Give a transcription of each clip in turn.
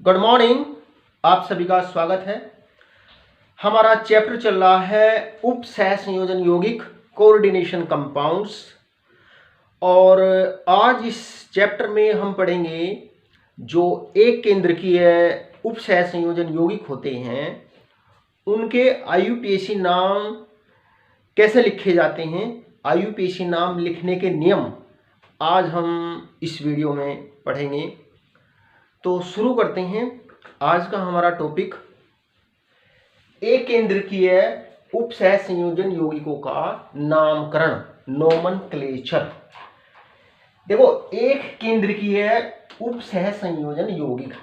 Good morning. आप सभी का स्वागत है। हमारा चैप्टर चल रहा है उप सह संयोजन यौगिक कोऑर्डिनेशन कंपाउंड्स। और आज इस चैप्टर में हम पढ़ेंगे जो एक केंद्रकीय उप सह संयोजन यौगिक होते हैं उनके आईयूपीएसी नाम कैसे लिखे जाते हैं। आईयूपीएसी नाम लिखने के नियम आज हम इस वीडियो में पढ़ेंगे। तो शुरू करते हैं। आज का हमारा टॉपिक एक केंद्रकीय उप सह संयोजन यौगिकों का नामकरण, नोमेनक्लेचर। देखो, एक केंद्रकीय उप सह संयोजन यौगिक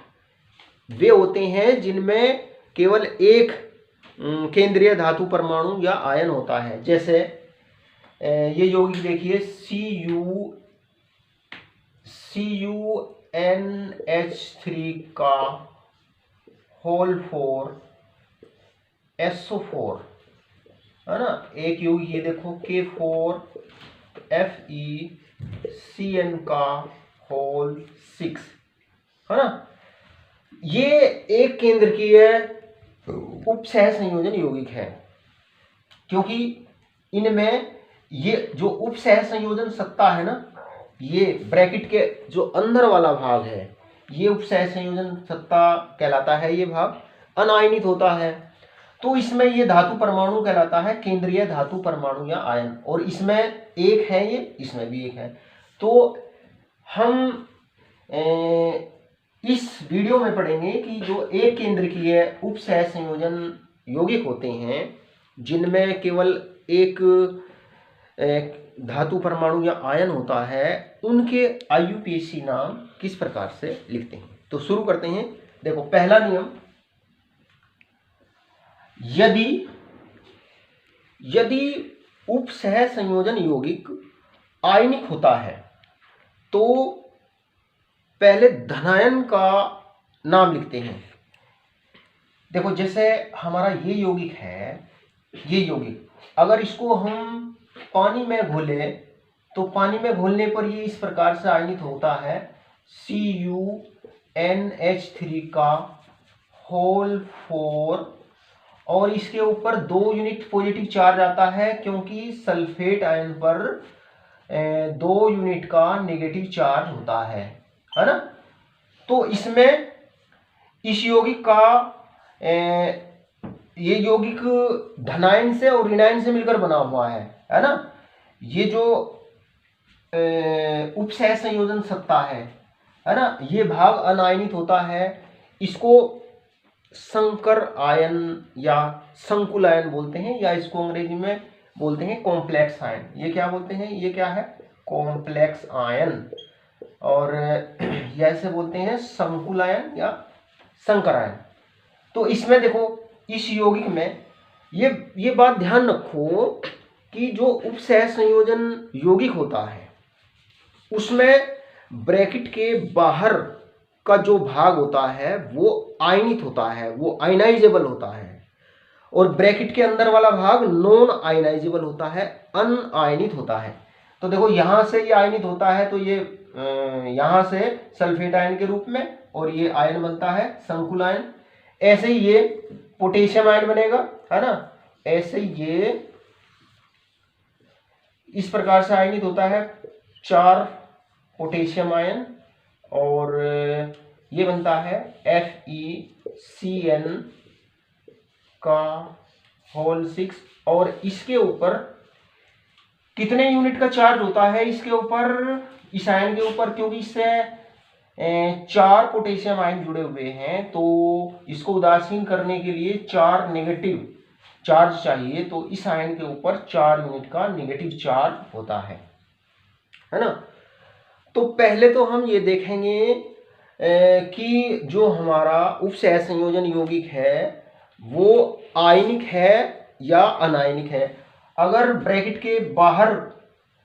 वे होते हैं जिनमें केवल एक केंद्रीय धातु परमाणु या आयन होता है। जैसे ये यौगिक देखिए CuNH3 का होल 4 SO4 है ना। एक यौगिक ये देखो K4FeCN का होल 6 है ना। ये एक केंद्रकीय उप सह संयोजन यौगिक है क्योंकि इनमें ये जो उप सह संयोजन सत्ता है ना, ये ब्रैकेट के जो अंदर वाला भाग है ये उप सह संयोजन सत्ता कहलाता है। ये भाग अनायनित होता है तो इसमें ये धातु परमाणु कहलाता है, केंद्रीय धातु परमाणु या आयन। और इसमें एक है, ये इसमें भी एक है। तो हम इस वीडियो में पढ़ेंगे कि जो एक केंद्रकीय उप सह संयोजन यौगिक होते हैं जिनमें केवल एक धातु परमाणु या आयन होता है उनके आईयूपीएसी नाम किस प्रकार से लिखते हैं। तो शुरू करते हैं। देखो, पहला नियम, यदि उप सह संयोजन यौगिक आयनिक होता है तो पहले धनायन का नाम लिखते हैं। देखो, जैसे हमारा ये यौगिक है, ये यौगिक अगर इसको हम पानी में घोले तो पानी में घोलने पर ये इस प्रकार से आयनित होता है CuNH3 का होल 4 और इसके ऊपर 2 यूनिट पॉजिटिव चार्ज आता है क्योंकि सल्फेट आयन पर 2 यूनिट का नेगेटिव चार्ज होता है ना। तो इसमें इस यौगिक का ये यौगिक धनायन से और ऋणायन से मिलकर बना हुआ है ना। ये जो उप सह संयोजन सत्ता है ना, ये भाग अनायनित होता है। इसको संकर आयन या संकुल आयन बोलते हैं, या इसको अंग्रेजी में बोलते हैं कॉम्प्लेक्स आयन। ये क्या बोलते हैं, ये क्या है, कॉम्प्लेक्स आयन। और ऐसे बोलते हैं संकुल आयन या संकर आयन। तो इसमें देखो, इस यौगिक में ये बात ध्यान रखो कि जो उप सह संयोजन यौगिक होता है उसमें ब्रैकेट के बाहर का जो भाग होता है वो आयनित होता है, वो आयनाइजेबल होता है। और ब्रैकेट के अंदर वाला भाग नॉन आयनाइजेबल होता है, अनआयनित होता है। तो देखो, यहां से ये आयनित होता है तो ये यहां से सल्फेट आयन के रूप में, और ये आयन बनता है संकुल आयन। ऐसे ही ये पोटेशियम आयन बनेगा, है ना। ऐसे ही ये इस प्रकार से आयनित होता है 4 पोटेशियम आयन, और ये बनता है FeCN का होल 6। और इसके ऊपर कितने यूनिट का चार्ज होता है इसके ऊपर, इस आयन के ऊपर, क्योंकि इससे 4 पोटेशियम आयन जुड़े हुए हैं तो इसको उदासीन करने के लिए 4 नेगेटिव चार्ज चाहिए। तो इस आयन के ऊपर 4 यूनिट का नेगेटिव चार्ज होता है ना। तो पहले तो हम ये देखेंगे कि जो हमारा उप सह संयोजन यौगिक है वो आयनिक है या अनायनिक है। अगर ब्रैकेट के बाहर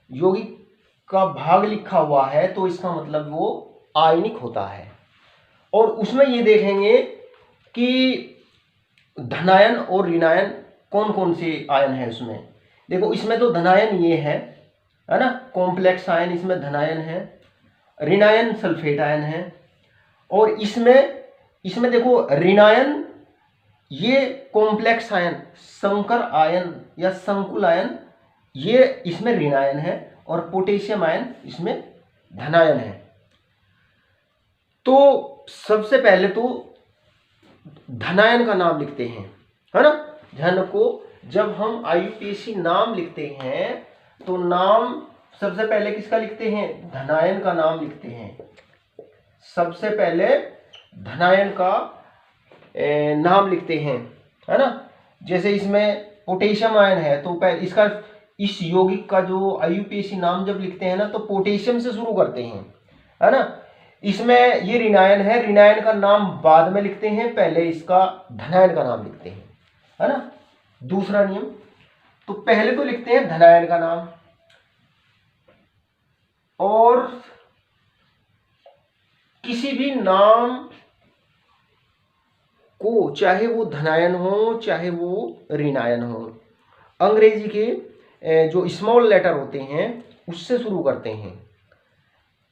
यौगिक का भाग लिखा हुआ है तो इसका मतलब वो आयनिक होता है। और उसमें ये देखेंगे कि धनायन और ऋणायन कौन कौन से आयन है उसमें। देखो, इसमें तो धनायन ये है ना, कॉम्प्लेक्स आयन इसमें धनायन है, ऋणायन सल्फेट आयन है। और इसमें इसमें देखो ऋणायन ये कॉम्प्लेक्स आयन, संकर आयन या संकुल आयन, ये इसमें ऋणायन है, और पोटेशियम आयन इसमें धनायन है। तो सबसे पहले तो धनायन का नाम लिखते हैं, है ना। धन को जब हम IUPAC नाम लिखते हैं तो नाम सबसे पहले किसका लिखते हैं? धनायन का नाम लिखते हैं। सबसे पहले धनायन का नाम लिखते हैं, है ना। जैसे इसमें पोटेशियम आयन है तो इसका इस यौगिक का जो IUPAC नाम जब लिखते हैं ना तो पोटेशियम से शुरू करते हैं, है ना। इसमें ये ऋणायन है, ऋणायन का नाम बाद में लिखते हैं, पहले इसका धनायन का नाम लिखते हैं, है ना। दूसरा नियम, तो पहले तो लिखते हैं धनायन का नाम, और किसी भी नाम को, चाहे वो धनायन हो चाहे वो ऋणायन हो, अंग्रेजी के जो स्मॉल लेटर होते हैं उससे शुरू करते हैं।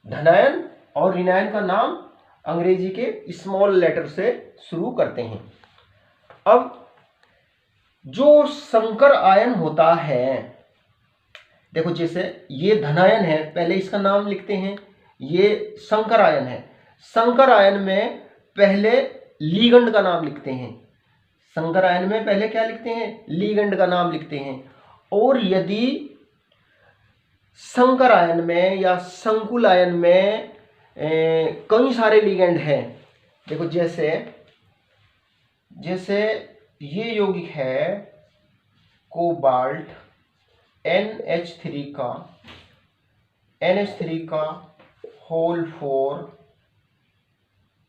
धनायन और ऋणायन का नाम अंग्रेजी के स्मॉल लेटर से शुरू करते हैं। अब जो संकर आयन होता है, देखो जैसे ये धनायन है, पहले इसका नाम लिखते हैं, ये संकर आयन है। संकर आयन में पहले लिगेंड का नाम लिखते हैं। संकर आयन में पहले क्या लिखते हैं? लिगेंड का नाम लिखते हैं। और यदि संकर आयन में या संकुल आयन में कई सारे लिगेंड हैं, देखो जैसे ये यौगिक है कोबाल्ट NH3 का होल 4,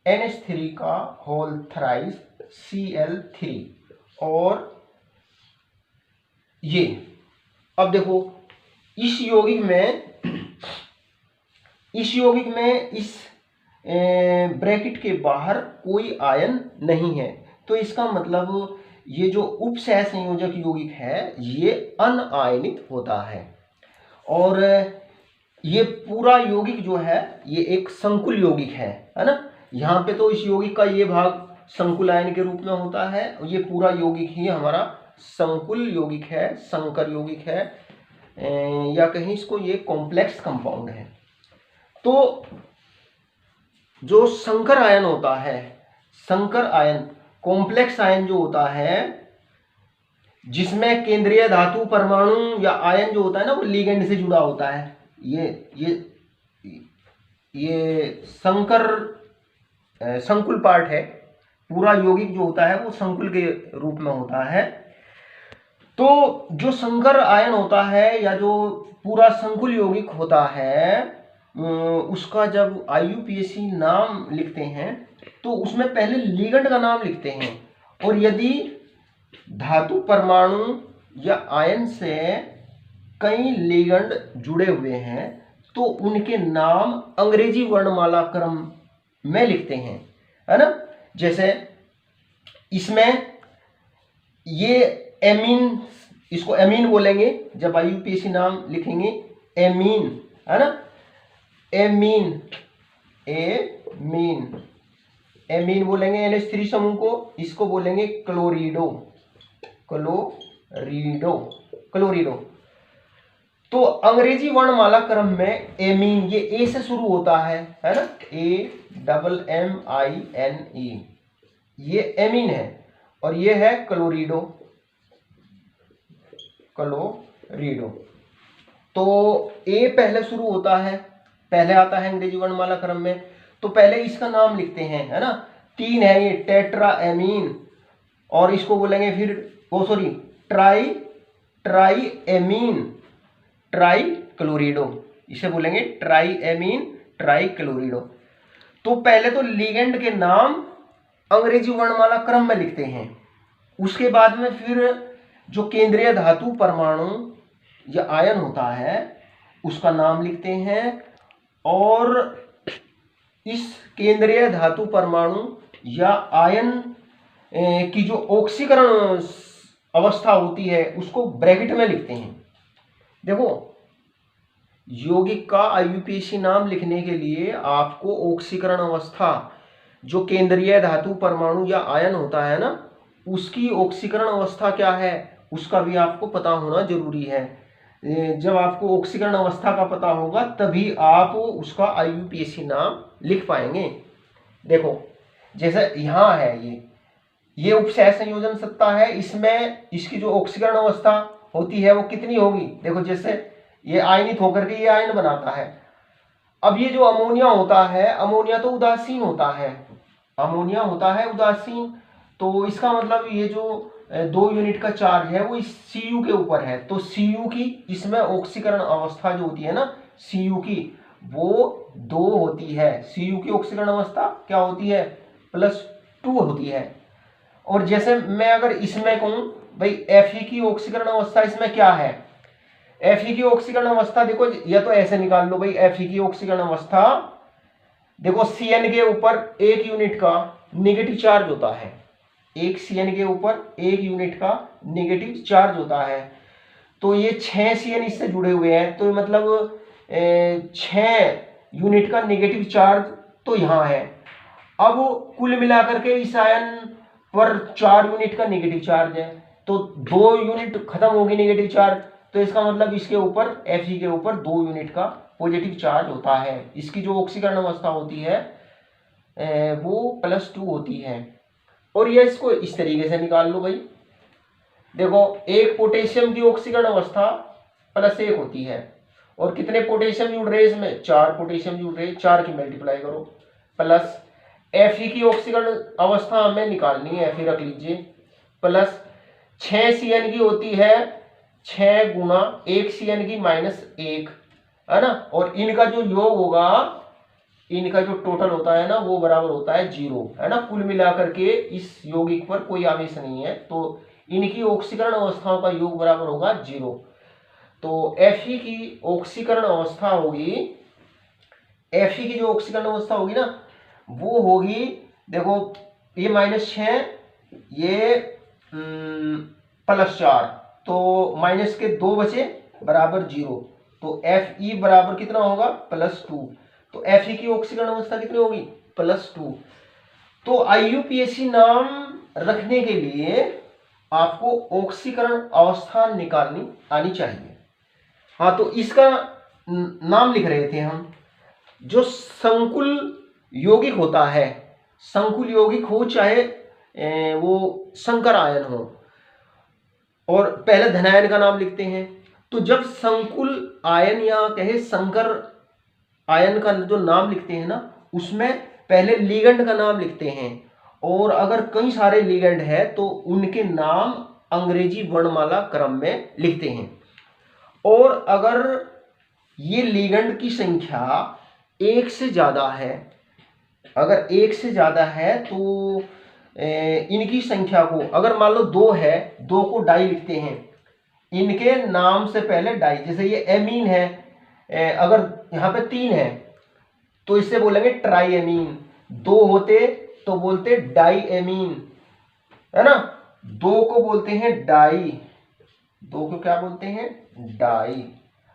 NH3 का होल थ्राइस Cl3, और ये अब देखो इस यौगिक में इस ब्रैकेट के बाहर कोई आयन नहीं है, तो इसका मतलब ये जो उपसह संयोजक यौगिक है ये अनआयनित होता है। और ये पूरा यौगिक जो है ये एक संकुल यौगिक है ना। यहाँ पे तो इस यौगिक का ये भाग संकुल आयन के रूप में होता है, ये पूरा यौगिक ही हमारा संकुल यौगिक है, संकर यौगिक है, या कहीं इसको ये कॉम्प्लेक्स कंपाउंड है। तो जो संकर आयन होता है, संकर आयन कॉम्प्लेक्स आयन जो होता है जिसमें केंद्रीय धातु परमाणु या आयन जो होता है ना वो लिगेंड से जुड़ा होता है, ये संकुल पार्ट है। पूरा यौगिक जो होता है वो संकुल के रूप में होता है। तो जो संकर आयन होता है या जो पूरा संकुल यौगिक होता है उसका जब IUPAC नाम लिखते हैं तो उसमें पहले लिगेंड का नाम लिखते हैं, और यदि धातु परमाणु या आयन से कई लिगेंड जुड़े हुए हैं तो उनके नाम अंग्रेजी वर्णमाला क्रम में लिखते हैं, है ना। जैसे इसमें ये एमीन, इसको एमीन बोलेंगे जब IUPAC नाम लिखेंगे, एमीन, है ना। एमीन बोलेंगे NH3 समूह को, इसको बोलेंगे क्लोरिडो। तो अंग्रेजी वर्णमाला क्रम में एमीन ये ए से शुरू होता है ना, AMMINE, ये एमीन है, और ये है क्लोरिडो। तो ए पहले शुरू होता है, पहले आता है अंग्रेजी वर्णमाला क्रम में, तो पहले इसका नाम लिखते हैं, है ना। 3 है ये टेट्रा एमीन, और इसको बोलेंगे फिर ट्राई एमीन ट्राई क्लोरिडो, इसे बोलेंगे ट्राई एमीन ट्राई क्लोरिडो। तो पहले तो लिगेंड के नाम अंग्रेजी वर्णमाला क्रम में लिखते हैं, उसके बाद में फिर जो केंद्रीय धातु परमाणु या आयन होता है उसका नाम लिखते हैं, और इस केंद्रीय धातु परमाणु या आयन की जो ऑक्सीकरण अवस्था होती है उसको ब्रैकेट में लिखते हैं। देखो यौगिक का IUPAC नाम लिखने के लिए आपको ऑक्सीकरण अवस्था जो केंद्रीय धातु परमाणु या आयन होता है ना, उसकी ऑक्सीकरण अवस्था क्या है उसका भी आपको पता होना जरूरी है। जब आपको ऑक्सीकरण अवस्था का पता होगा तभी आप उसका IUPAC नाम लिख पाएंगे। देखो जैसे यहाँ है ये उपसह संयोजन सत्ता है, इसमें इसकी जो ऑक्सीकरण अवस्था होती है वो कितनी होगी। देखो जैसे ये आयनित होकर के ये आयन बनाता है। अब ये जो अमोनिया होता है, अमोनिया तो उदासीन होता है, अमोनिया होता है उदासीन, तो इसका मतलब ये जो 2 यूनिट का चार्ज है वो इस Cu के ऊपर है। तो Cu की इसमें ऑक्सीकरण अवस्था जो होती है ना Cu की, वो 2 होती है। Cu की ऑक्सीकरण अवस्था क्या होती है, +2 होती है। और जैसे मैं अगर इसमें कहूं भाई Fe की ऑक्सीकरण अवस्था इसमें क्या है, Fe की ऑक्सीकरण अवस्था देखो, या तो ऐसे निकाल लो भाई, Fe की ऑक्सीकरण अवस्था देखो Cn के ऊपर 1 यूनिट का नेगेटिव चार्ज होता है, एक Cn के ऊपर 1 यूनिट का नेगेटिव चार्ज होता है। तो ये 6 Cn इससे जुड़े हुए हैं, तो मतलब 6 यूनिट का नेगेटिव चार्ज तो यहाँ है। अब कुल मिलाकर के इस आयन पर 4 यूनिट का नेगेटिव चार्ज है, तो 2 यूनिट खत्म होगी नेगेटिव चार्ज, तो इसका मतलब इसके ऊपर Fe के ऊपर 2 यूनिट का पॉजिटिव चार्ज होता है। इसकी जो ऑक्सीकरण अवस्था होती है वो +2 होती है। और ये इसको इस तरीके से निकाल लो भाई, देखो एक पोटेशियम की ऑक्सीकरण अवस्था +1 होती है, और कितने पोटेशियम जुड़ रहे हैं इसमें, 4 पोटेशियम जुड़ रहे हैं, 4 की मल्टीप्लाई करो, प्लस Fe की ऑक्सीकरण अवस्था हमें निकालनी है, Fe रख लीजिए, प्लस 6 Cn की होती है, 6 गुना 1 Cn की -1 है ना, और इनका जो योग होगा, इनका जो टोटल होता है ना वो बराबर होता है 0 है ना। कुल मिलाकर के इस यौगिक पर कोई आवेश नहीं है, तो इनकी ऑक्सीकरण अवस्थाओं का योग बराबर होगा 0। तो Fe की ऑक्सीकरण अवस्था होगी, Fe की जो ऑक्सीकरण अवस्था होगी ना वो होगी, देखो ये -6 ये +4, तो माइनस के 2 बचे बराबर 0, तो Fe बराबर कितना होगा +2। तो Fe की ऑक्सीकरण अवस्था कितनी होगी +2। तो IUPAC नाम रखने के लिए आपको ऑक्सीकरण अवस्था निकालनी आनी चाहिए। हाँ, तो इसका नाम लिख रहे थे हम, जो संकुल यौगिक होता है, संकुल यौगिक हो चाहे वो संकर आयन हो, और पहले धनायन का नाम लिखते हैं। तो जब संकुल आयन या कहे संकर आयन का जो नाम लिखते हैं ना, उसमें पहले लिगेंड का नाम लिखते हैं, और अगर कई सारे लिगेंड है तो उनके नाम अंग्रेजी वर्णमाला क्रम में लिखते हैं। और अगर ये लिगेंड की संख्या 1 से ज़्यादा है, अगर 1 से ज़्यादा है तो इनकी संख्या को, अगर मान लो 2 है, 2 को डाई लिखते हैं, इनके नाम से पहले डाई, जैसे ये एमीन है, अगर यहाँ पे 3 है तो इससे बोलेंगे ट्राई एमीन, 2 होते तो बोलते डाई एमीन है ना, 2 को बोलते हैं डाई, 2 को क्या बोलते हैं डाई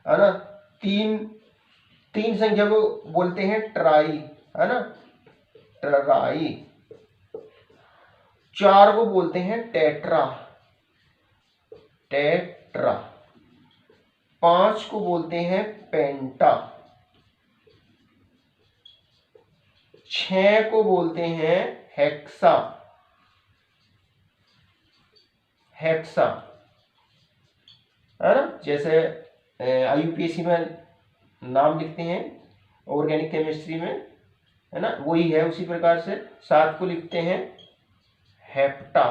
है ना, 3 संख्या को बोलते हैं ट्राई है ना, ट्राई, 4 को बोलते हैं टेट्रा, टेट्रा, 5 को बोलते हैं पेंटा, 6 को बोलते हैं हेक्सा, हेक्सा है ना। जैसे IUPAC में नाम लिखते हैं ऑर्गेनिक केमिस्ट्री में है ना, वही है उसी प्रकार से। 7 को लिखते हैं hepta,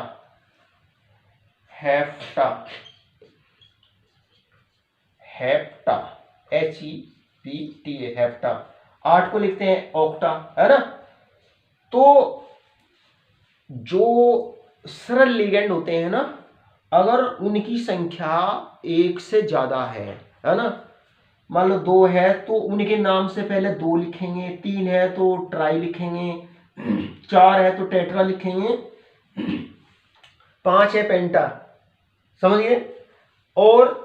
hepta, hepta, HEPTA, hepta. 8 को लिखते हैं ऑक्टा है ना। तो जो सरल लिगेंड होते हैं ना, अगर उनकी संख्या 1 से ज्यादा है ना, मान लो 2 है तो उनके नाम से पहले 2 लिखेंगे, 3 है तो ट्राई लिखेंगे, 4 है तो टेट्रा लिखेंगे, 5 है पेंटा, समझिए। और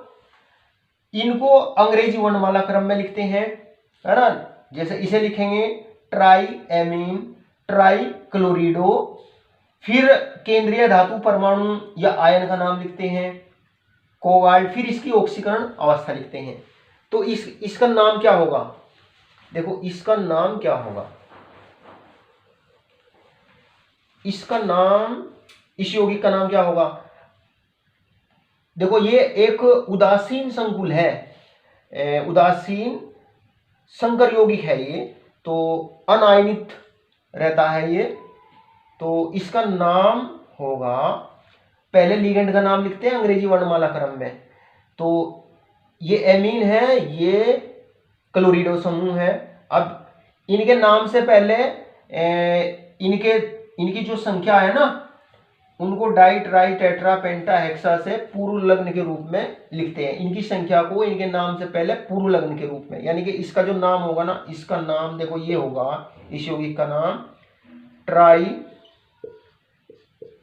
इनको अंग्रेजी वर्णमाला क्रम में लिखते हैं है ना, जैसे इसे लिखेंगे ट्राई एमीन, ट्राइक्लोरिडो। फिर केंद्रीय धातु परमाणु या आयन का नाम लिखते हैं कोबाल्ट। फिर इसकी ऑक्सीकरण अवस्था लिखते हैं। तो इसका नाम क्या होगा? देखो इसका नाम क्या होगा, इसका नाम, इस यौगिक का नाम क्या होगा? देखो ये एक उदासीन संकुल है, उदासीन संकर यौगिक है ये, तो अनायनित रहता है ये। तो इसका नाम होगा, पहले लिगेंड का नाम लिखते हैं अंग्रेजी वर्णमाला क्रम में। तो ये एमीन है, ये क्लोरिडो समूह है। अब इनके नाम से पहले इनकी जो संख्या है ना, उनको डाई ट्राई टेट्रा पेंटा हेक्सा से पूर्व लग्न के रूप में लिखते हैं। इनकी संख्या को इनके नाम से पहले पूर्व लग्न के रूप में, यानी कि इसका जो नाम होगा ना, इसका नाम देखो ये होगा, इस यौगिक का नाम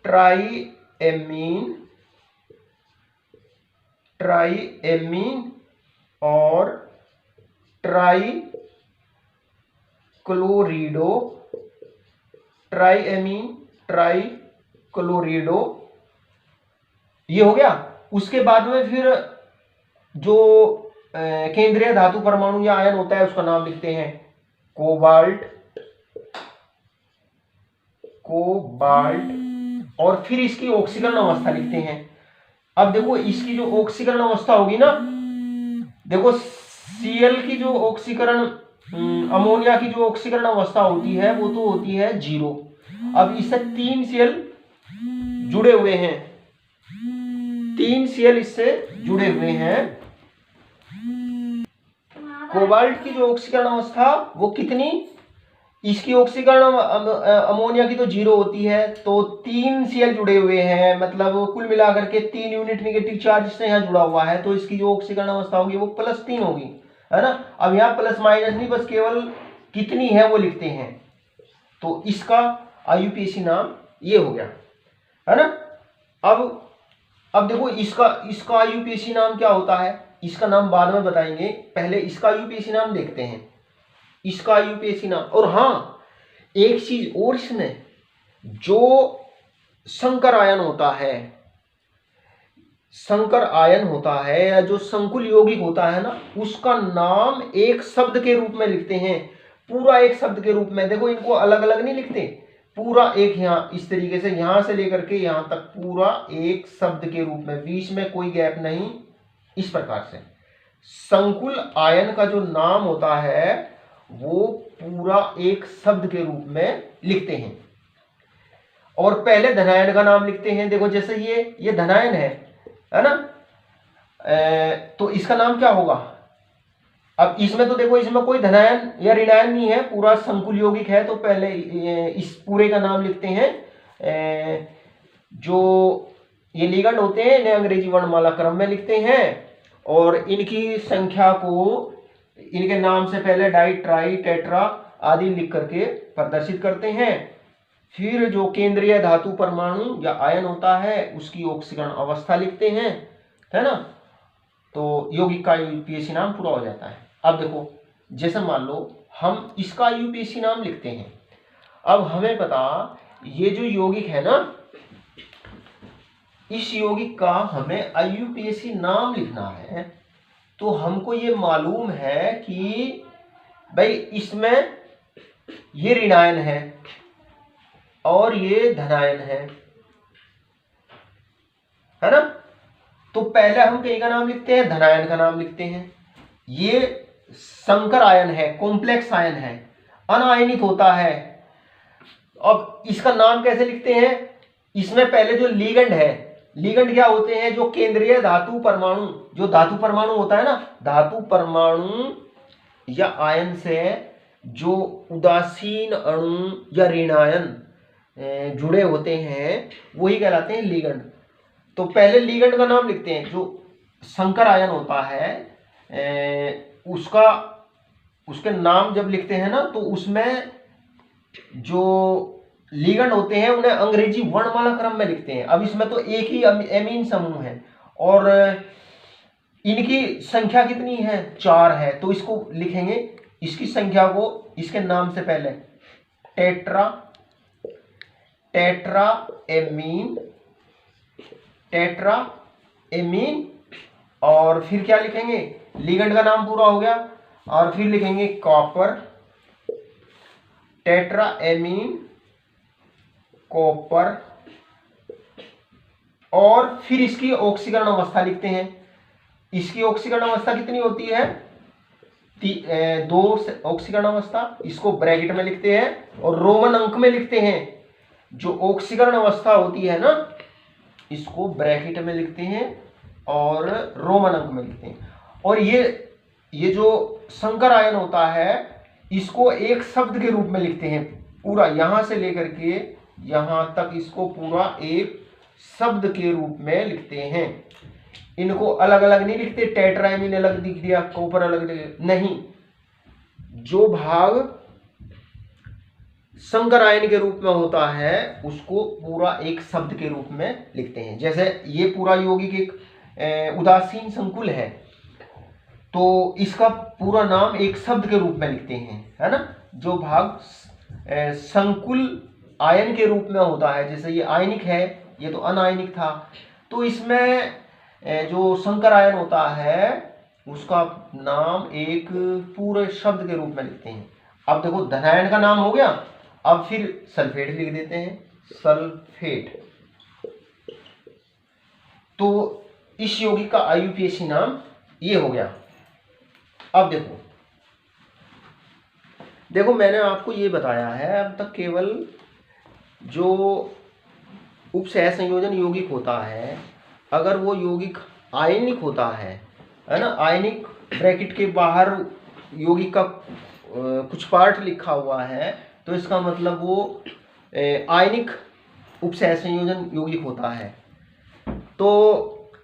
ट्राई एमीन और ट्राइक्लोरिडो, ये हो गया। उसके बाद में फिर जो केंद्रीय धातु परमाणु या आयन होता है उसका नाम लिखते हैं कोबाल्ट। और फिर इसकी ऑक्सीकरण अवस्था लिखते हैं। अब देखो इसकी जो ऑक्सीकरण अवस्था होगी ना, देखो Cl की जो ऑक्सीकरण, अमोनिया की जो ऑक्सीकरण अवस्था होती है वो तो होती है 0। अब इससे 3 Cl जुड़े हुए हैं, 3 Cl इससे जुड़े हुए हैं। कोबाल्ट की जो ऑक्सीकरण अवस्था वो कितनी, इसकी ऑक्सीकरण अमोनिया की तो 0 होती है, तो 3 Cl जुड़े हुए हैं, मतलब कुल मिलाकर के 3 यूनिट नेगेटिव चार्ज से यहाँ जुड़ा हुआ है। तो इसकी जो ऑक्सीकरण अवस्था होगी वो +3 होगी, है ना। अब यहाँ प्लस माइनस नहीं, बस केवल कितनी है वो लिखते हैं। तो इसका IUPAC नाम ये हो गया, है ना। अब देखो इसका IUPAC नाम क्या होता है, इसका नाम बाद में बताएंगे, पहले इसका IUPAC नाम देखते हैं, इसका IUPAC नाम। और हाँ, एक चीज और, इसमें जो संकर आयन होता है या जो संकुल यौगिक होता है ना, उसका नाम एक शब्द के रूप में लिखते हैं, पूरा एक शब्द के रूप में। देखो इनको अलग अलग नहीं लिखते, पूरा एक, यहाँ इस तरीके से, यहां से लेकर के यहां तक पूरा एक शब्द के रूप में, बीच में कोई गैप नहीं। इस प्रकार से संकुल आयन का जो नाम होता है वो पूरा एक शब्द के रूप में लिखते हैं। और पहले धनायन का नाम लिखते हैं। देखो जैसे ये धनायन है ना, तो इसका नाम क्या होगा? अब इसमें तो देखो, इसमें कोई धनायन या ऋणायन नहीं है, पूरा संकुल यौगिक है। तो पहले इस पूरे का नाम लिखते हैं। जो ये लिगेंड होते हैं इन्हें अंग्रेजी वर्णमाला क्रम में लिखते हैं, और इनकी संख्या को इनके नाम से पहले डाई ट्राई टेट्रा आदि लिख करके प्रदर्शित करते हैं। फिर जो केंद्रीय धातु परमाणु या आयन होता है उसकी ऑक्सीकरण अवस्था लिखते हैं, है ना। तो यौगिक का IUPAC नाम पूरा हो जाता है। अब देखो, जैसे मान लो हम इसका IUPAC नाम लिखते हैं। अब हमें पता, ये जो यौगिक है ना, इस यौगिक का हमें IUPAC नाम लिखना है। तो हमको ये मालूम है कि भाई इसमें ये ऋणायन है और ये धनायन है ना। तो पहले हम कहीं का नाम लिखते हैं, धनायन का नाम लिखते हैं। ये संकर आयन है, कॉम्प्लेक्स आयन है, अनायनित होता है। अब इसका नाम कैसे लिखते हैं? इसमें पहले जो लिगेंड है, लिगेंड क्या होते हैं? जो केंद्रीय धातु परमाणु, जो धातु परमाणु होता है ना, धातु परमाणु या आयन से जो उदासीन अणु या ऋणायन जुड़े होते हैं वही कहलाते हैं लिगेंड। तो पहले लिगेंड का नाम लिखते हैं। जो संकर आयन होता है उसके नाम जब लिखते हैं ना, तो उसमें जो लिगेंड होते हैं उन्हें अंग्रेजी वर्णमाला क्रम में लिखते हैं। अब इसमें तो एक ही एमीन समूह है और इनकी संख्या कितनी है? 4 है। तो इसको लिखेंगे, इसकी संख्या को इसके नाम से पहले tetra tetra amine, tetra amine, और फिर क्या लिखेंगे, लिगेंड का नाम पूरा हो गया, और फिर लिखेंगे कॉपर, टेट्रा एमीन कॉपर, और फिर इसकी ऑक्सीकरण अवस्था लिखते हैं। इसकी ऑक्सीकरण अवस्था कितनी होती है, 2 ऑक्सीकरण अवस्था, इसको ब्रैकेट में लिखते हैं और रोमन अंक में लिखते हैं। जो ऑक्सीकरण अवस्था होती है ना, इसको ब्रैकेट में लिखते हैं और रोमन अंक में लिखते हैं। और ये जो संकर आयन होता है, इसको एक शब्द के रूप में लिखते हैं, पूरा यहां से लेकर के यहां तक इसको पूरा एक शब्द के रूप में लिखते हैं। इनको अलग अलग नहीं लिखते, टेट्राएमीन अलग लिख दिया, कॉपर अलग नहीं, जो भाग संकर आयन के रूप में होता है उसको पूरा एक शब्द के रूप में लिखते हैं। जैसे ये पूरा यौगिक एक उदासीन संकुल है, तो इसका पूरा नाम एक शब्द के रूप में लिखते हैं, है ना। जो भाग संकुल आयन के रूप में होता है, जैसे ये आयनिक है, ये तो अनायनिक था, तो इसमें जो संकर आयन होता है उसका नाम एक पूरे शब्द के रूप में लिखते हैं। अब देखो धनायन का नाम हो गया, अब फिर सल्फेट लिख देते हैं, सल्फेट। तो इस यौगिक का आईयूपीएसी नाम ये हो गया। अब देखो मैंने आपको ये बताया है अब तक, केवल जो उपसहसंयोजन यौगिक होता है, अगर वो यौगिक आयनिक होता है ना, आयनिक ब्रैकेट के बाहर यौगिक का कुछ पार्ट लिखा हुआ है, तो इसका मतलब वो आयनिक उपसहसंयोजन यौगिक होता है। तो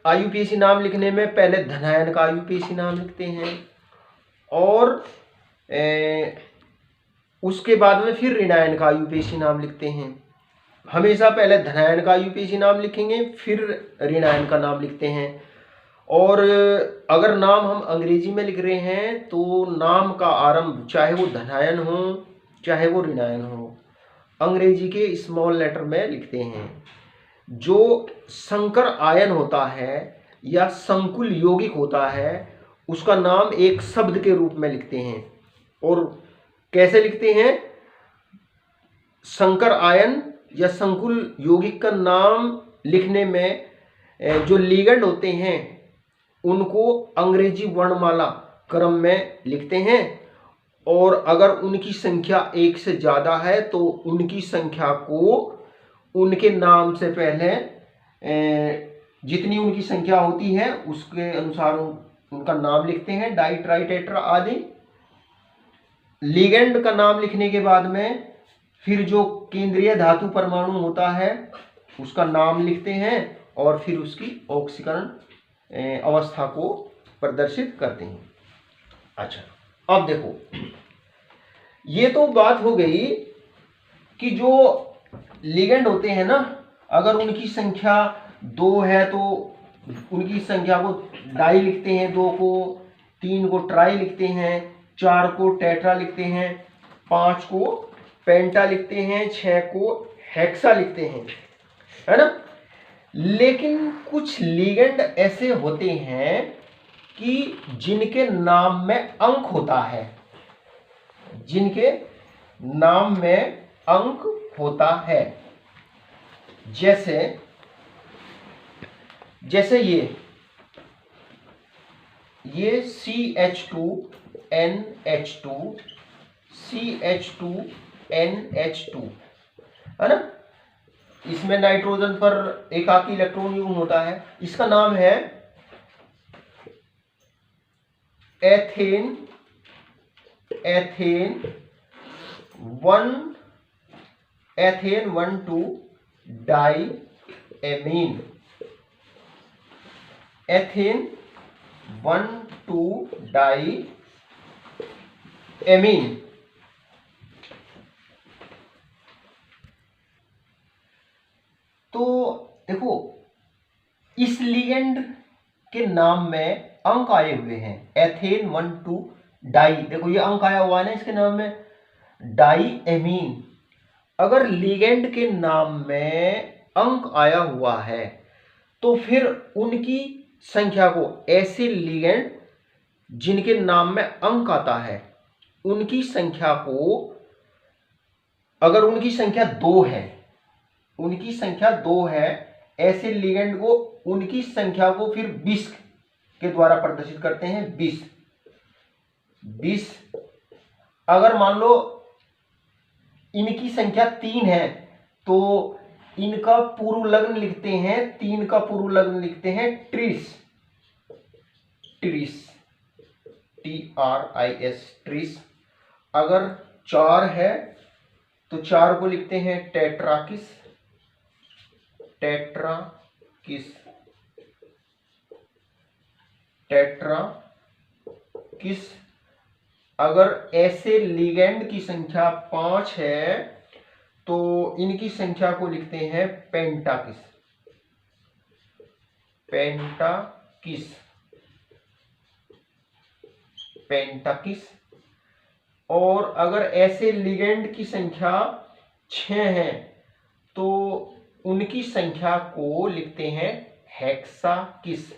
आईयूपीएसी नाम लिखने में पहले धनायन का आईयूपीएसी नाम लिखते हैं, और उसके बाद में फिर ऋणायन का आईयूपीएसी नाम लिखते हैं। हमेशा पहले धनायन का आईयूपीएसी नाम लिखेंगे, फिर ऋणायन का नाम लिखते हैं। और अगर नाम हम अंग्रेजी में लिख रहे हैं तो नाम का आरंभ चाहे वो धनायन हो चाहे वो ऋणायन हो, अंग्रेजी के स्मॉल लेटर में लिखते हैं। जो संकर आयन होता है या संकुल यौगिक होता है, उसका नाम एक शब्द के रूप में लिखते हैं। और कैसे लिखते हैं, संकर आयन या संकुल यौगिक का नाम लिखने में जो लिगेंड होते हैं उनको अंग्रेजी वर्णमाला क्रम में लिखते हैं, और अगर उनकी संख्या 1 से ज़्यादा है तो उनकी संख्या को उनके नाम से पहले जितनी उनकी संख्या होती है उसके अनुसार उनका नाम लिखते हैं, डाई ट्राई टेट्रा आदि। लिगेंड का नाम लिखने के बाद में फिर जो केंद्रीय धातु परमाणु होता है उसका नाम लिखते हैं, और फिर उसकी ऑक्सीकरण अवस्था को प्रदर्शित करते हैं। अच्छा, अब देखो ये तो बात हो गई कि जो लिगेंड होते हैं ना, अगर उनकी संख्या 2 है तो उनकी संख्या को डाई लिखते हैं, 2 को 3 को ट्राई लिखते हैं, 4 को टेट्रा लिखते हैं, 5 को पेंटा लिखते हैं, 6 को हेक्सा लिखते हैं, है ना। लेकिन कुछ लिगेंड ऐसे होते हैं कि जिनके नाम में अंक होता है, जिनके नाम में अंक होता है, जैसे ये CH2NH2 CH2NH2 है ना, इसमें नाइट्रोजन पर एकाकी इलेक्ट्रॉन युग्म होता है। इसका नाम है ethane 1,2 di amine, ethane 1,2 di amine. तो देखो इस लिगेंड के नाम में अंक आए हुए हैं, एथेन 1,2 डाई, देखो ये अंक आया हुआ है ना इसके नाम में, डाई एमीन। अगर लिगेंड के नाम में अंक आया हुआ है तो फिर उनकी संख्या को, ऐसे लिगेंड जिनके नाम में अंक आता है उनकी संख्या को, अगर उनकी संख्या 2 है, उनकी संख्या 2 है, ऐसे लिगेंड को उनकी संख्या को फिर 20 के द्वारा प्रदर्शित करते हैं। 20 अगर मान लो इनकी संख्या 3 है तो इनका पूर्व लग्न लिखते हैं, 3 का पूर्व लग्न लिखते हैं ट्रिस, TRIS, ट्रिस। अगर 4 है तो 4 को लिखते हैं टेट्राकिस, टेट्राकिस। अगर ऐसे लिगेंड की संख्या 5 है तो इनकी संख्या को लिखते हैं पेंटाकिस, और अगर ऐसे लिगेंड की संख्या 6 है तो उनकी संख्या को लिखते हैं हेक्साकिस,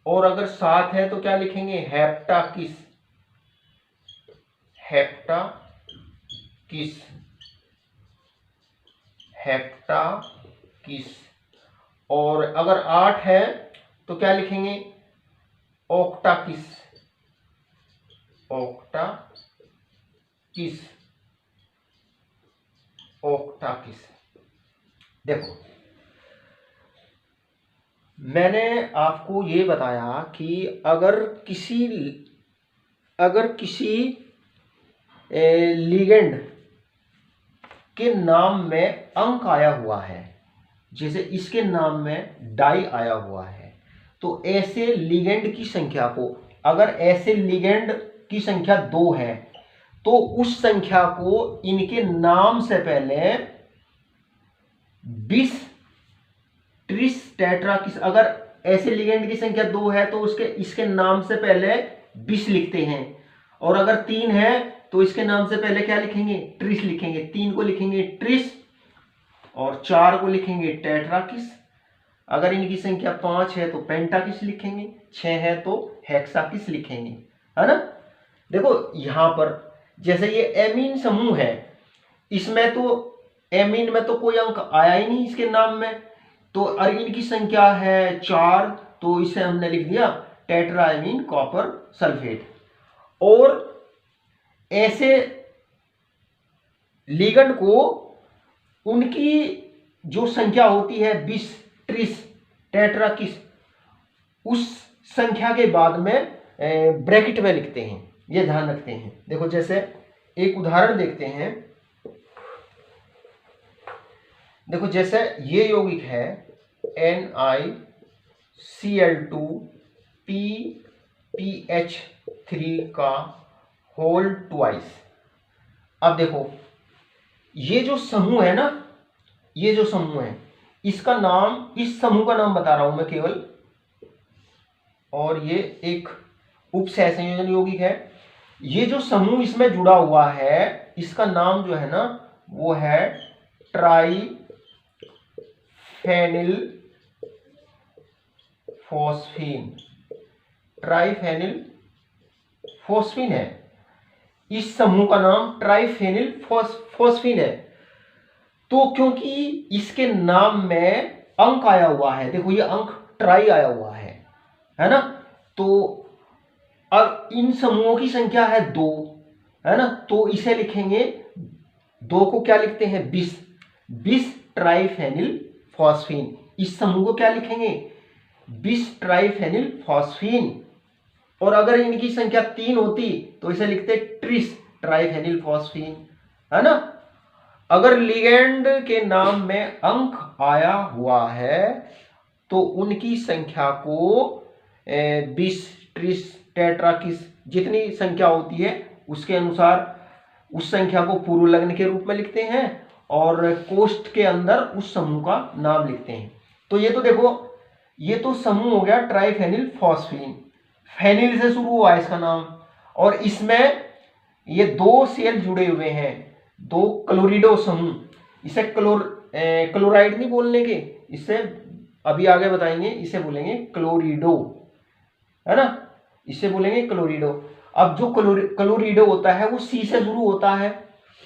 और अगर 7 है तो क्या लिखेंगे? हेप्टाकिस, और अगर 8 है तो क्या लिखेंगे? ऑक्टाकिस, देखो मैंने आपको ये बताया कि अगर किसी लिगेंड के नाम में अंक आया हुआ है, जैसे इसके नाम में डाई आया हुआ है, तो ऐसे लिगेंड की संख्या को, अगर ऐसे लिगेंड की संख्या 2 है तो उस संख्या को इनके नाम से पहले 20 ट्रिस टेट्राकिस, अगर ऐसे लिगेंड की संख्या 2 है तो इसके नाम से पहले 20 लिखते हैं, और अगर 3 है तो इसके नाम से पहले क्या लिखेंगे? ट्रिस लिखेंगे। 3 को लिखेंगे ट्रिस और 4 को लिखेंगे टेट्राकिस। अगर इनकी संख्या 5 है तो पेंटाकिस लिखेंगे, 6 है तो हेक्साकिस लिखेंगे, है ना। देखो यहां पर जैसे ये एमीन समूह है, इसमें तो एमीन में तो कोई अंक आया ही नहीं इसके नाम में, तो अर्गिन की संख्या है 4 तो इसे हमने लिख दिया टेट्राएमीन कॉपर सल्फेट। और ऐसे लिगेंड को उनकी जो संख्या होती है 20 ट्रिस टेट्राकिस, उस संख्या के बाद में ब्रैकेट में लिखते हैं, ये ध्यान रखते हैं। देखो जैसे एक उदाहरण देखते हैं, देखो जैसे ये यौगिक है NiCl2PPH3 का होल ट्वाइस। अब देखो ये जो समूह है ना, ये जो समूह है इसका नाम, इस समूह का नाम बता रहा हूं मैं केवल, और ये एक उपसहसंयोजन यौगिक है। ये जो समूह इसमें जुड़ा हुआ है इसका नाम जो है ना वो है ट्राइफेनिल फॉस्फीन है। इस समूह का नाम ट्राइफेनिल फॉस्फीन है। तो क्योंकि इसके नाम में अंक आया हुआ है, देखो ये अंक ट्राई आया हुआ है ना, तो अब इन समूहों की संख्या है 2, है ना, तो इसे लिखेंगे, 2 को क्या लिखते हैं? 20 ट्राइफेनिल फॉस्फीन। इस समूह को क्या लिखेंगे? 20 ट्राइफेनिल फॉस्फीन। और अगर इनकी संख्या 3 होती तो इसे लिखते ट्रिस ट्राइफेनिल फॉस्फीन, है ना। अगर लिगेंड के नाम में अंक आया हुआ है तो उनकी संख्या को 20 ट्रिस टेट्राकिस, जितनी संख्या होती है उसके अनुसार उस संख्या को पूर्व लग्न के रूप में लिखते हैं और कोष्ठ के अंदर उस समूह का नाम लिखते हैं। तो ये तो देखो ये तो समूह हो गया ट्राइफेनिल फॉस्फीन, फेनिल से शुरू हुआ है इसका नाम, और इसमें ये 2 सेल जुड़े हुए हैं, 2 क्लोरिडो समूह। इसे क्लोराइड नहीं बोलने के, इससे अभी आगे बताएंगे, इसे बोलेंगे क्लोरिडो, है ना, इसे बोलेंगे क्लोरिडो। अब जो क्लोरिडो होता है वो सी से शुरू होता है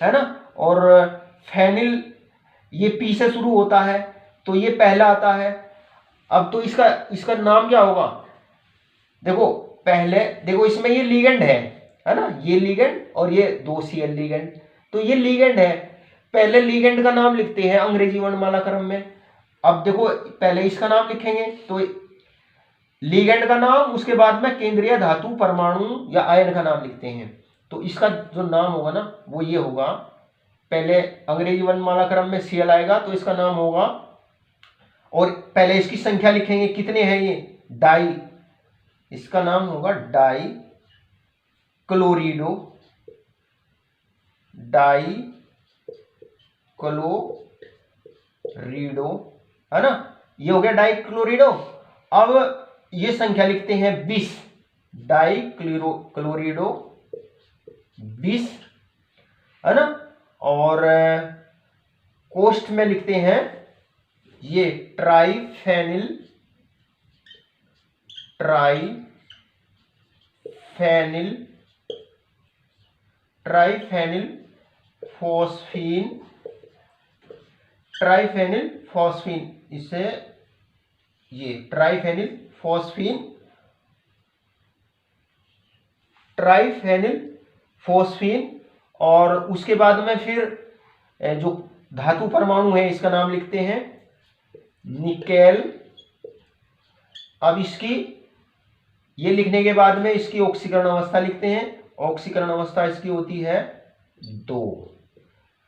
ना, और फेनिल ये पी से शुरू होता है, तो ये पहला आता है। अब तो इसका नाम क्या होगा, देखो पहले देखो इसमें ये लिगेंड है ना, ये लिगेंड और ये 2Cl लिगेंड, तो ये लिगेंड है। पहले लिगेंड का नाम लिखते हैं अंग्रेजी वर्णमाला क्रम में। अब देखो पहले इसका नाम लिखेंगे तो लिगेंड का नाम, उसके बाद में केंद्रीय धातु परमाणु या आयन का नाम लिखते हैं। तो इसका जो नाम होगा ना वो ये होगा, पहले अंग्रेजी वर्णमाला क्रम में Cl आएगा तो इसका नाम होगा, और पहले इसकी संख्या लिखेंगे, कितने हैं ये, डाई, इसका नाम होगा डाई क्लोरिडो, डाई क्लोरिडो, है ना, ये हो गया डाई क्लोरिडो। अब ये संख्या लिखते हैं 20, डाई क्लोरिडो 20, है ना, और कोष्ठ में लिखते हैं ये ट्राइफेनिल फॉस्फीन, इसे ये ट्राइफेनिल फॉस्फीन, और उसके बाद में फिर जो धातु परमाणु है इसका नाम लिखते हैं निकेल। अब इसकी ये लिखने के बाद में इसकी ऑक्सीकरण अवस्था लिखते हैं, ऑक्सीकरण अवस्था इसकी होती है 2।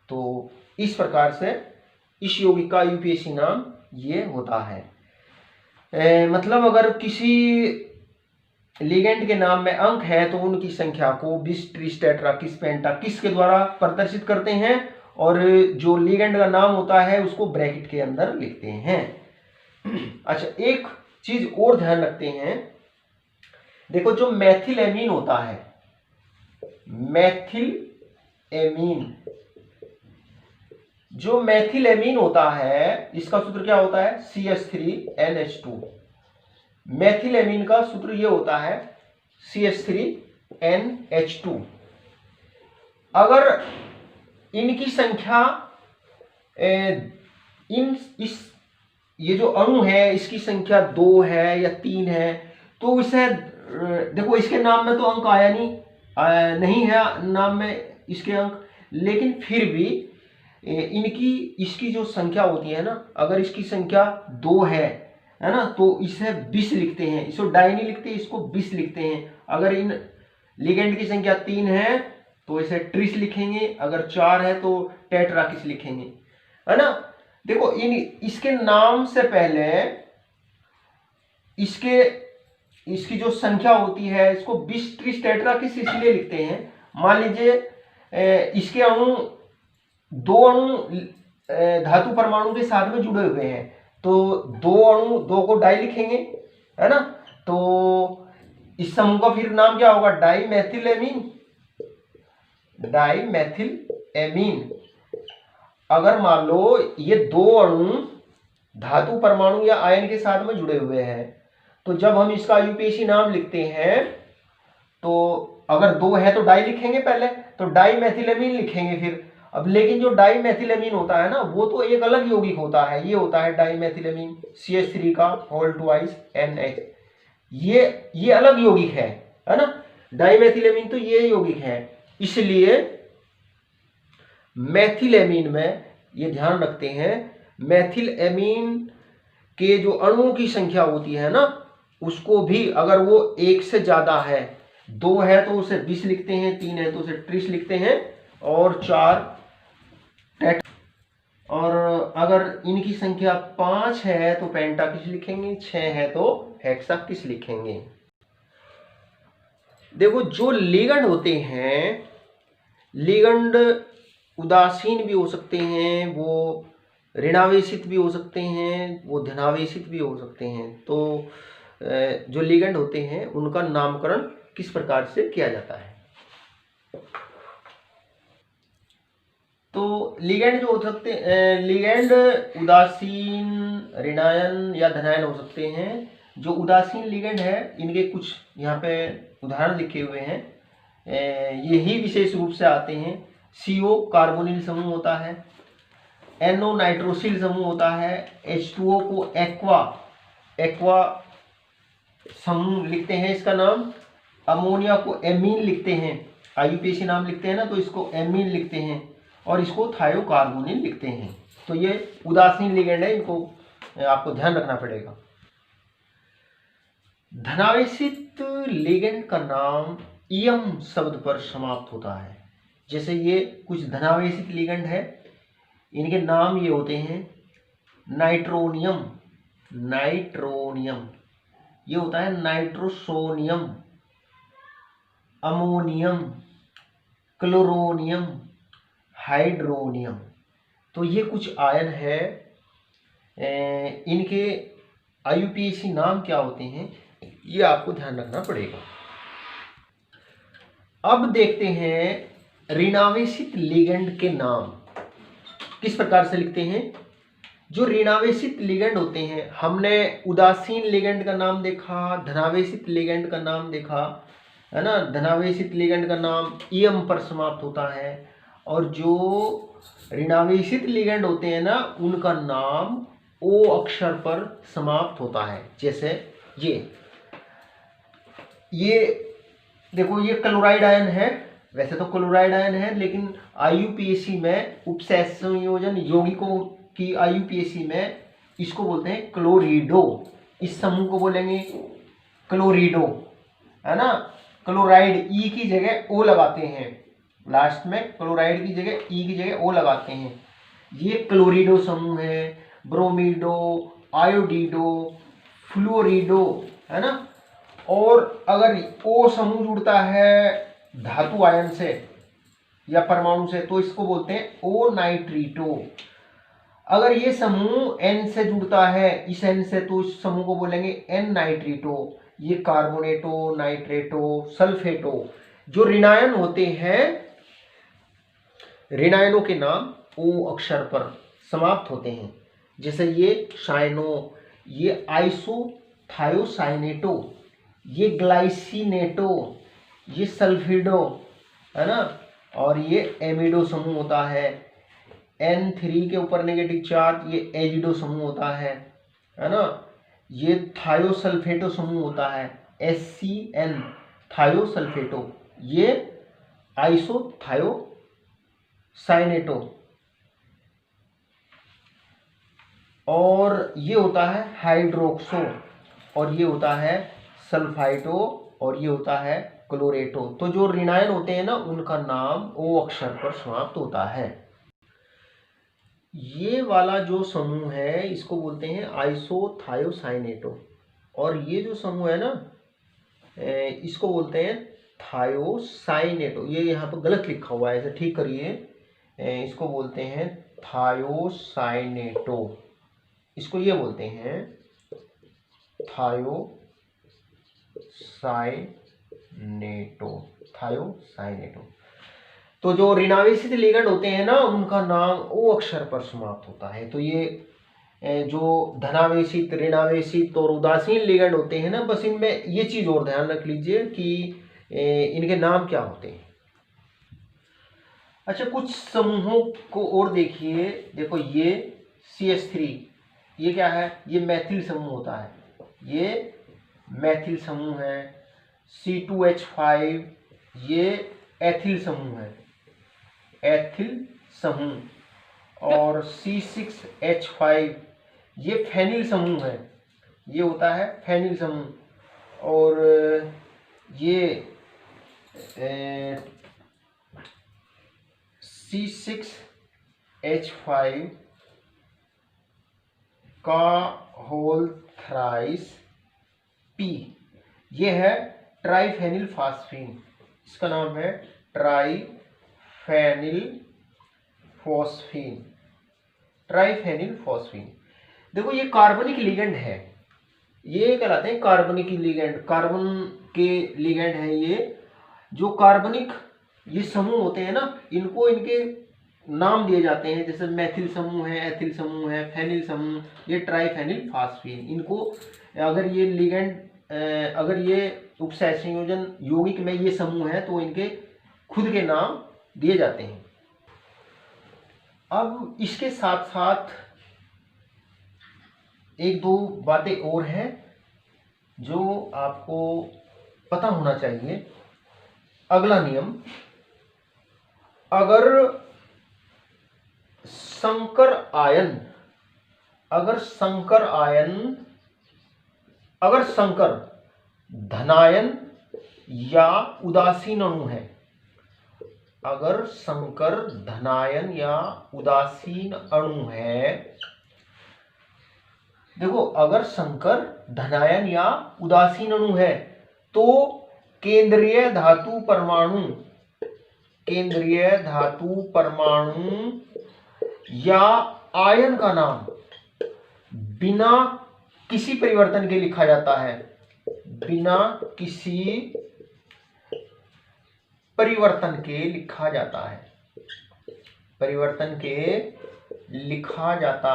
तो इस प्रकार से इस यौगिक का यूपीएससी नाम ये होता है। मतलब अगर किसी लिगेंड के नाम में अंक है तो उनकी संख्या को बिस, ट्रिस, टेट्रा, किस, पेंटा, किस के द्वारा प्रदर्शित करते हैं, और जो लिगेंड का नाम होता है उसको ब्रैकेट के अंदर लिखते हैं। अच्छा, एक चीज और ध्यान रखते हैं, देखो जो मैथिल एमीन होता है, जो मैथिल एमीन होता है इसका सूत्र क्या होता है, CH3NH2। मैथिल एमीन का सूत्र ये होता है CH3NH2। अगर इनकी संख्या ये जो अणु है इसकी संख्या 2 है या 3 है, तो इसे देखो इसके नाम में तो अंक आया नहीं है नाम में इसके अंक, लेकिन फिर भी इसकी जो संख्या होती है ना, अगर इसकी संख्या 2 है ना, तो इसे 20 लिखते हैं, इसको डाई नहीं लिखते, इसको 20 लिखते हैं। अगर इन लिगेंड की संख्या 3 है तो इसे ट्रिस लिखेंगे, अगर 4 है तो टेट्राकिस लिखेंगे, है ना। देखो इसके नाम से पहले इसकी जो संख्या होती है इसको 20, ट्रिस, टेट्राकिस इसलिए लिखते हैं। मान लीजिए इसके अणु 2 अणु धातु परमाणु के साथ में जुड़े हुए हैं, तो 2 को डाई लिखेंगे, है ना। तो इस समूह का फिर नाम क्या होगा, डाई मैथिल एमीन। अगर मान लो ये 2 अणु धातु परमाणु या आयन के साथ में जुड़े हुए हैं, तो जब हम इसका यूपीएससी नाम लिखते हैं तो अगर 2 है तो डाई लिखेंगे पहले, तो डाई मैथिलेमीन लिखेंगे फिर। अब लेकिन जो डाई मैथिलेमीन होता है ना वो तो एक अलग यौगिक होता है, ये होता है डाई मैथिलेमीन CH3 का होल ट्वाइस NH, ये अलग यौगिक है ना। डाई मैथिलेमीन तो ये यौगिक है, इसलिए मैथिलेमीन में ये ध्यान रखते हैं, मैथिलेमीन के जो अणुओं की संख्या होती है ना उसको भी अगर वो 1 से ज्यादा है, 2 है तो उसे 20 लिखते हैं, 3 है तो उसे ट्रिस लिखते हैं, और 4 टेट, और अगर इनकी संख्या 5 है तो पेंटाकिस लिखेंगे, 6 है तो हेक्साकिस लिखेंगे। देखो जो लिगेंड होते हैं, लिगेंड उदासीन भी हो सकते हैं, वो ऋणावेशित भी हो सकते हैं, वो धनावेशित भी हो सकते हैं। तो जो लिगेंड होते हैं उनका नामकरण किस प्रकार से किया जाता है। तो लिगेंड जो हो सकते हैं, लिगेंड उदासीन, ऋणायन या धनायन हो सकते हैं। जो उदासीन लिगेंड है इनके कुछ यहाँ पे उदाहरण लिखे हुए हैं। यही विशेष रूप से आते हैं। CO कार्बोनिल समूह होता है, NO नाइट्रोसिल समूह होता है, H2O को एक्वा समूह लिखते हैं इसका नाम, अमोनिया को एमीन लिखते हैं, IUPAC नाम लिखते हैं ना, तो इसको एमीन लिखते हैं, और इसको थायोकार्बोनिल लिखते हैं। तो ये उदासीन लिगेंड है, इनको आपको ध्यान रखना पड़ेगा। धनावेशित लिगेंड का नाम इयम शब्द पर समाप्त होता है। जैसे ये कुछ धनावेशित लिगेंड है, इनके नाम ये होते हैं नाइट्रोनियम, ये होता है नाइट्रोसोनियम, अमोनियम, क्लोरोनियम, हाइड्रोनियम। तो ये कुछ आयन है, इनके IUPAC नाम क्या होते हैं ये आपको ध्यान रखना पड़ेगा। अब देखते हैं ऋणावेशित लिगेंड के नाम किस प्रकार से लिखते हैं। जो ऋणावेशित लिगेंड होते हैं, हमने उदासीन लिगेंड का नाम देखा, धनावेशित लिगेंड का नाम देखा, है ना। धनावेशित लिगेंड का नाम इयम पर समाप्त होता है, और जो ऋणावेशित लिगेंड होते हैं ना, उनका नाम O अक्षर पर समाप्त होता है। जैसे ये देखो, ये क्लोराइड आयन है, वैसे तो क्लोराइड आयन है, लेकिन IUPAC में उपसैस संयोजन यौगिकों की IUPAC में इसको बोलते हैं क्लोरिडो। इस समूह को बोलेंगे क्लोरिडो, है ना। क्लोराइड E की जगह O लगाते हैं, लास्ट में क्लोराइड की जगह E की जगह O लगाते हैं। ये क्लोरिडो समूह है, ब्रोमीडो, आयोडीडो, फ्लोरिडो, है ना। और अगर O समूह जुड़ता है धातु आयन से या परमाणु से, तो इसको बोलते हैं O नाइट्रीटो। अगर ये समूह N से जुड़ता है, इस N से, तो इस समूह को बोलेंगे N नाइट्रीटो। ये कार्बोनेटो, नाइट्रेटो, सल्फेटो। जो ऋणायन होते हैं, ऋणायनों के नाम O अक्षर पर समाप्त होते हैं। जैसे ये साइनो, ये आइसोथायोसाइनेटो, ये ग्लाइसिनेटो, ये सल्फिडो, है ना। और ये एमिडो समूह होता है। N3 के ऊपर नेगेटिव चार्ज, ये एजिडो समूह होता है ना। ये थायोसल्फेटो समूह होता है, SCN थायोसल्फेटो। ये आइसोथायोसाइनेटो, और ये होता है हाइड्रोक्सो, और ये होता है सल्फाइटो, और ये होता है क्लोरेटो। तो जो ऋणायन होते हैं ना, उनका नाम O अक्षर पर समाप्त होता है। ये वाला जो समूह है इसको बोलते हैं आइसोथायोसाइनेटो, और ये जो समूह है ना, इसको बोलते हैं थायोसाइनेटो। ये यहाँ पर गलत लिखा हुआ है, इसे ठीक करिए। इसको बोलते हैं थायोसाइनेटो, इसको ये बोलते हैं थायोसाइनेटो। तो जो ऋणावेशित लिगेंड होते हैं ना, उनका नाम O अक्षर पर समाप्त होता है। तो ये जो धनावेशित, ऋणावेशित और उदासीन लिगेंड होते हैं ना, बस इनमें ये चीज और ध्यान रख लीजिए कि इनके नाम क्या होते हैं। अच्छा, कुछ समूहों को और देखिए। देखो, ये CH3, ये क्या है, ये मैथिल समूह होता है, ये मैथिल समूह है। C2H5, ये एथिल समूह है, एथिल समूह। और C6H5, ये फेनिल समूह है, ये होता है फेनिल समूह। और ये C6H5 का होल थ्राइस P, ये है ट्राइफेनिल फास्फीन, इसका नाम है ट्राइफेनिल फॉस्फीन। देखो, ये कार्बनिक लिगेंड है, ये कहलाते हैं कार्बनिक लिगेंड। कार्बन के लिगेंड हैं ये। जो कार्बनिक ये समूह होते हैं ना, इनको इनके नाम दिए जाते हैं, जैसे मैथिल समूह है, एथिल समूह है, फेनिल समूह, ये ट्राइफेनिल फास्फीन। इनको अगर ये लिगेंड अगर ये उपसह संयोजन यौगिक में ये समूह है तो इनके खुद के नाम दिए जाते हैं। अब इसके साथ साथ एक दो बातें और हैं जो आपको पता होना चाहिए। अगला नियम, अगर संकर धनायन या उदासीन अणु है, अगर संकर धनायन या उदासीन अणु है, देखो अगर संकर धनायन या उदासीन अणु है तो केंद्रीय धातु परमाणु या आयन का नाम बिना किसी परिवर्तन के लिखा जाता है, बिना किसी परिवर्तन के लिखा जाता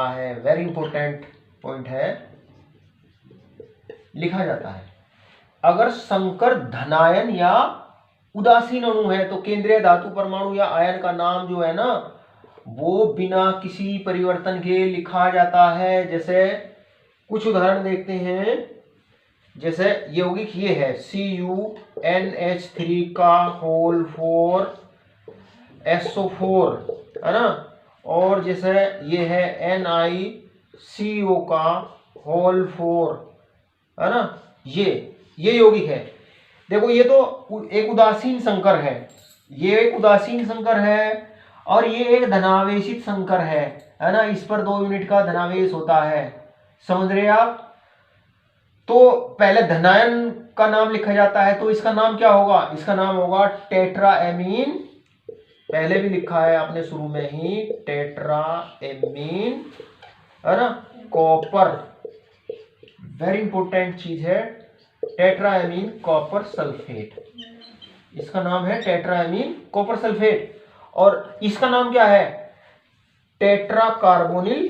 है, वेरी इंपॉर्टेंट पॉइंट है, लिखा जाता है। अगर संकर धनायन या उदासीन अणु है तो केंद्रीय धातु परमाणु या आयन का नाम जो है ना वो बिना किसी परिवर्तन के लिखा जाता है। जैसे कुछ उदाहरण देखते हैं, जैसे यौगिक ये है CuNH3 का होल 4 SO4 है ना, और जैसे ये है NiCO का होल 4 है ना, ये यौगिक है। देखो ये तो एक उदासीन संकर है, ये एक उदासीन संकर है और ये एक धनावेशित संकर है ना, इस पर 2 यूनिट का धनावेश होता है, समझ रहे आप। तो पहले धनायन का नाम लिखा जाता है तो इसका नाम क्या होगा, इसका नाम होगा टेट्राएमीन, पहले भी लिखा है आपने शुरू में ही, टेट्राएमीन है ना, कॉपर, वेरी इंपॉर्टेंट चीज है, टेट्राएमीन कॉपर सल्फेट, इसका नाम है टेट्राएमीन कॉपर सल्फेट। और इसका नाम क्या है, टेट्राकार्बोनिल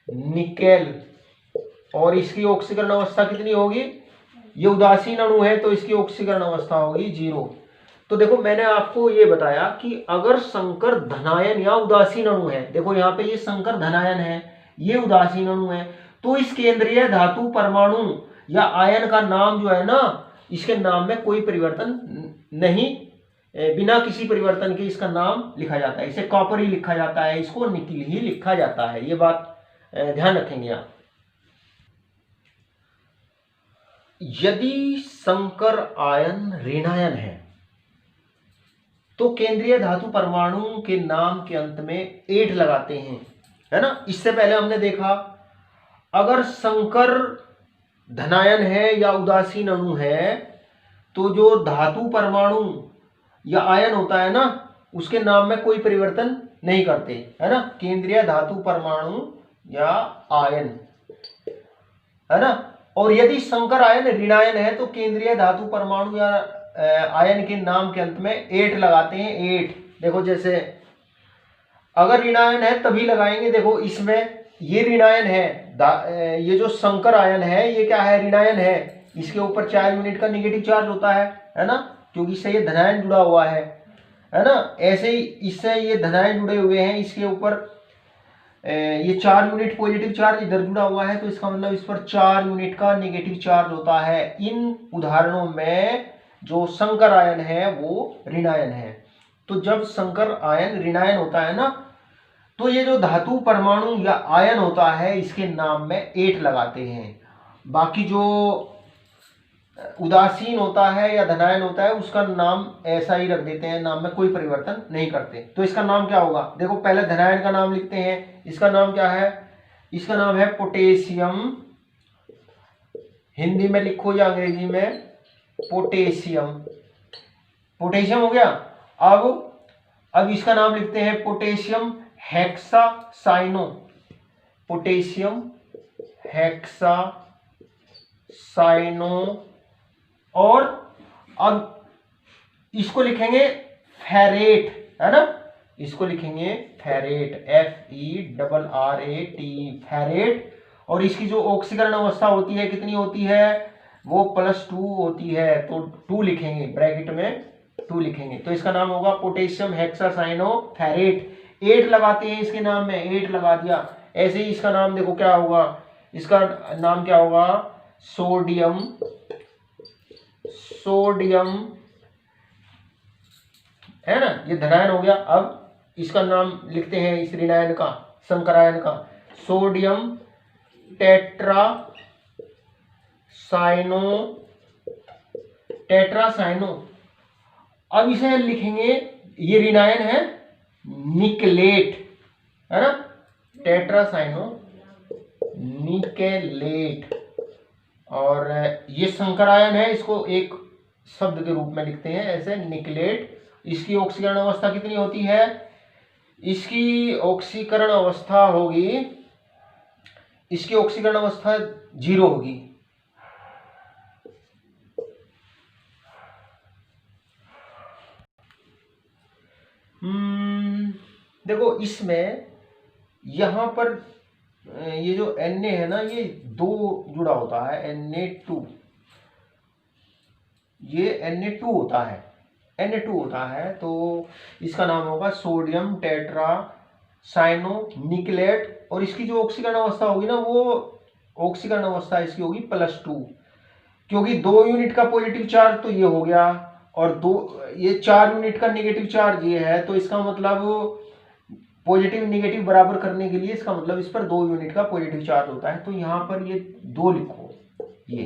निकेल, और इसकी ऑक्सीकरण अवस्था कितनी होगी, ये उदासीन अणु है तो इसकी ऑक्सीकरण अवस्था होगी 0। तो देखो मैंने आपको ये बताया कि अगर संकर धनायन या उदासीन अणु है, देखो यहाँ पे ये संकर धनायन है, ये उदासीन अणु है, तो इस केंद्रीय धातु परमाणु या आयन का नाम जो है ना, इसके नाम में कोई परिवर्तन नहीं, बिना किसी परिवर्तन के इसका नाम लिखा जाता है। इसे कॉपर ही लिखा जाता है, इसको निकिल ही लिखा जाता है, ये बात ध्यान रखेंगे आप। यदि संकर आयन ऋणायन है तो केंद्रीय धातु परमाणु के नाम के अंत में 8 लगाते हैं, है ना। इससे पहले हमने देखा अगर संकर धनायन है या उदासीन अणु है तो जो धातु परमाणु या आयन होता है ना उसके नाम में कोई परिवर्तन नहीं करते, है ना, केंद्रीय धातु परमाणु या आयन, है ना। और यदि संकर आयन ऋणायन है तो केंद्रीय धातु परमाणु या आयन के नाम के अंत में 8 लगाते हैं, 8। देखो जैसे अगर ऋणायन है तभी लगाएंगे, देखो इसमें ये ऋणायन है, ये जो संकर आयन है ये क्या है, ऋणायन है, इसके ऊपर 4 यूनिट का नेगेटिव चार्ज होता है ना, क्योंकि इससे ये धनायन जुड़ा हुआ है ना। ऐसे ही इससे ये धनायन जुड़े हुए हैं, इसके ऊपर ये 4 यूनिट पॉजिटिव चार्ज इधर जुड़ा हुआ है, तो इसका मतलब इस पर 4 यूनिट का नेगेटिव चार्ज होता है। इन उदाहरणों में जो संकर आयन है वो ऋणायन है। तो जब संकर आयन ऋणायन होता है ना तो ये जो धातु परमाणु या आयन होता है इसके नाम में 8 लगाते हैं। बाकी जो उदासीन होता है या धनायन होता है उसका नाम ऐसा ही रख देते हैं, नाम में कोई परिवर्तन नहीं करते। तो इसका नाम क्या होगा, देखो पहले धनायन का नाम लिखते हैं, इसका नाम क्या है, इसका नाम है पोटेशियम, हिंदी में लिखो या अंग्रेजी में पोटेशियम, पोटेशियम हो गया। अब इसका नाम लिखते हैं potassium hexacyano, potassium hexa cyano, और अब इसको लिखेंगे फेरेट, है ना, इसको लिखेंगे फेरेट, FERRAT, फेरेट। और इसकी जो ऑक्सीकरण अवस्था होती है कितनी होती है, वो +2 होती है, तो 2 लिखेंगे, ब्रैकेट में 2 लिखेंगे, तो इसका नाम होगा पोटेशियम हेक्सासाइनोफेरेट। 8 लगाते हैं इसके नाम में, 8 लगा दिया। ऐसे ही इसका नाम देखो क्या होगा, इसका नाम क्या होगा, सोडियम है ना, ये धनायन हो गया। अब इसका नाम लिखते हैं इस ऋणायन का, संकरायन का, सोडियम टेट्रासाइनो। अब इसे लिखेंगे, ये ऋणायन है निकलेट, है ना, टेट्रासाइनो निकेलेट। और ये संकरायन है, इसको एक शब्द के रूप में लिखते हैं ऐसे, निकलेट। इसकी ऑक्सीकरण अवस्था कितनी होती है, इसकी ऑक्सीकरण अवस्था होगी, इसकी ऑक्सीकरण अवस्था 0 होगी। देखो इसमें यहां पर ये जो Na है ना, ये 2 जुड़ा होता है, Na2, ये Na2 होता है, Na2 होता है, तो इसका नाम होगा सोडियम टेट्रासाइनो निकलेट। और इसकी जो ऑक्सीकरण अवस्था होगी ना, वो ऑक्सीकरण अवस्था इसकी होगी +2, क्योंकि 2 यूनिट का पॉजिटिव चार्ज तो ये हो गया, और 4 यूनिट का नेगेटिव चार्ज ये है, तो इसका मतलब पॉजिटिव नेगेटिव बराबर करने के लिए इसका मतलब इस पर 2 यूनिट का पॉजिटिव चार्ज होता है, तो यहां पर ये 2 लिखो, ये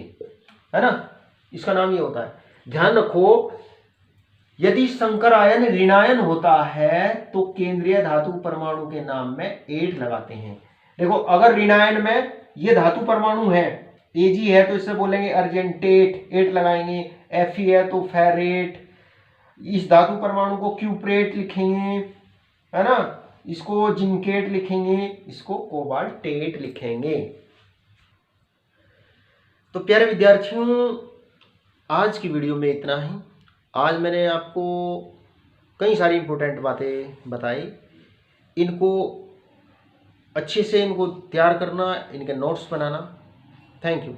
है ना, इसका नाम ये होता है। ध्यान रखो, यदि संकर आयन ऋणायन होता है तो केंद्रीय धातु परमाणु के नाम में 8 लगाते हैं। देखो अगर ऋणायन में ये धातु परमाणु है, Ag है, तो इससे बोलेंगे अर्जेंटेट, 8 लगाएंगे। Fe है तो फेरेट, इस धातु परमाणु को क्यूप्रेट लिखेंगे, है ना, इसको जिंकेट लिखेंगे, इसको कोबाल्टेट लिखेंगे। तो प्यारे विद्यार्थियों, आज की वीडियो में इतना ही। आज मैंने आपको कई सारी इंपॉर्टेंट बातें बताई, इनको अच्छे से इनको तैयार करना, इनके नोट्स बनाना। Thank you.